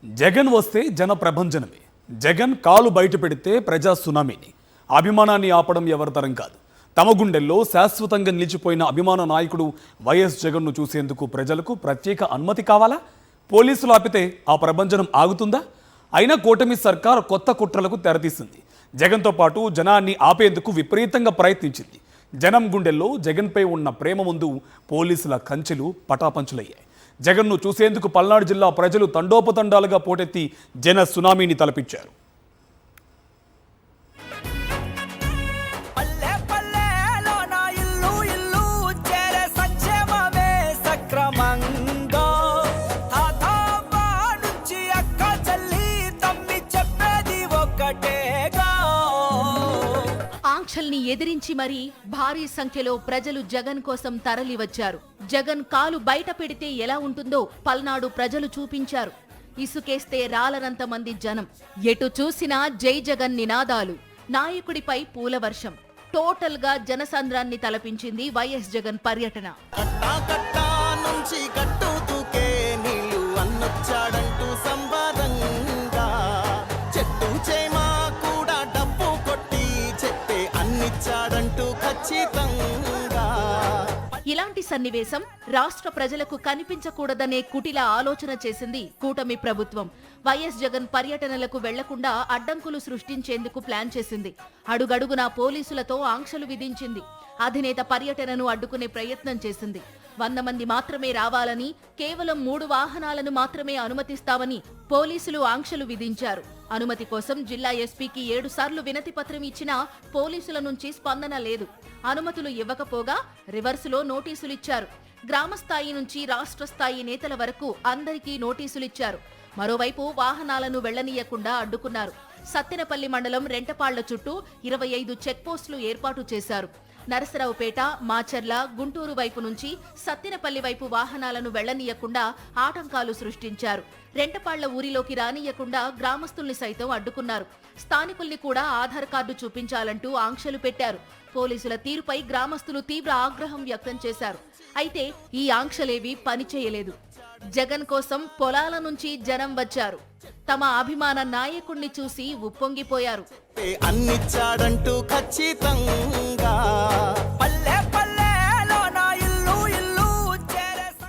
జగన్ వస్తే జన ప్రభంజనమే. జగన్ కాలు బయట పెడితే ప్రజా సునామీని. అభిమానాన్ని ఆపడం ఎవరి తరం కాదు. తమ గుండెల్లో శాశ్వతంగా నిలిచిపోయిన అభిమాన నాయకుడు వైఎస్ జగన్ను చూసేందుకు ప్రజలకు ప్రత్యేక అనుమతి కావాలా? పోలీసులు ఆపితే ఆ ప్రభంజనం ఆగుతుందా? అయినా కూటమి సర్కార్ కొత్త కుట్రలకు తెరతీసింది. జగన్తో పాటు జనాన్ని ఆపేందుకు విపరీతంగా ప్రయత్నించింది. జనం గుండెల్లో జగన్పై ఉన్న ప్రేమ ముందు పోలీసుల కంచెలు పటాపంచులయ్యాయి. జగన్ను చూసేందుకు పల్నాడు జిల్లా ప్రజలు తండోపతండాలుగా పోటెత్తి జన సునామీని తలపించారు. ఆంక్షల్ని ఎదిరించి మరీ భారీ సంఖ్యలో ప్రజలు జగన్ కోసం తరలి వచ్చారు. జగన్ కాలు బయట పెడితే ఎలా ఉంటుందో పల్నాడు ప్రజలు చూపించారు. ఇసుకేస్తే రాలనంత మంది జనం, ఎటు చూసినా జై జగన్ నినాదాలు, నాయకుడిపై పూల వర్షం. టోటల్ గా జనసంద్రాన్ని తలపించింది వైఎస్ జగన్ పర్యటన. ఇలాంటి సన్నివేశం రాష్ట్ర ప్రజలకు కనిపించకూడదనే కుటిల ఆలోచన చేసింది కూటమి ప్రభుత్వం. వైఎస్ జగన్ పర్యటనలకు వెళ్లకుండా అడ్డంకులు సృష్టించేందుకు ప్లాన్ చేసింది. అడుగడుగునా పోలీసులతో ఆంక్షలు విధించింది. అధినేత పర్యటనను అడ్డుకునే ప్రయత్నం చేసింది. 100 మంది మాత్రమే రావాలని, కేవలం 3 వాహనాలను మాత్రమే అనుమతిస్తామని పోలీసులు ఆంక్షలు విధించారు. అనుమతి కోసం జిల్లా ఎస్పీకి 7 సార్లు వినతి పత్రం ఇచ్చినా పోలీసుల నుంచి స్పందన లేదు. అనుమతులు ఇవ్వకపోగా రివర్సులో నోటీసులిచ్చారు. గ్రామస్థాయి నుంచి రాష్ట్ర స్థాయి నేతల వరకు అందరికీ నోటీసులిచ్చారు. మరోవైపు వాహనాలను వెళ్లనీయకుండా అడ్డుకున్నారు. సత్తెనపల్లి మండలం రెంటపాళ్ల చుట్టూ 25 చెక్పోస్టులు ఏర్పాటు చేశారు. నరసరావుపేట, మాచర్ల, గుంటూరు వైపు నుంచి సత్తెనపల్లి వైపు వాహనాలను వెళ్లనీయకుండా ఆటంకాలు సృష్టించారు. రెంటపాళ్ల ఊరిలోకి రానియకుండా గ్రామస్తుల్ని సైతం అడ్డుకున్నారు. స్థానికుల్ని కూడా ఆధార్ కార్డు చూపించాలంటూ ఆంక్షలు పెట్టారు. పోలీసుల తీరుపై గ్రామస్తులు తీవ్ర ఆగ్రహం వ్యక్తం చేశారు. అయితే ఈ ఆంక్షలేవి పనిచేయలేదు. జగన్ కోసం పొలాల నుంచి జనం వచ్చారు. తమ అభిమాన నాయకుణ్ణి చూసి ఉప్పొంగిపోయారు. అన్నిచ్చాడంటూ ఖచ్చితంగా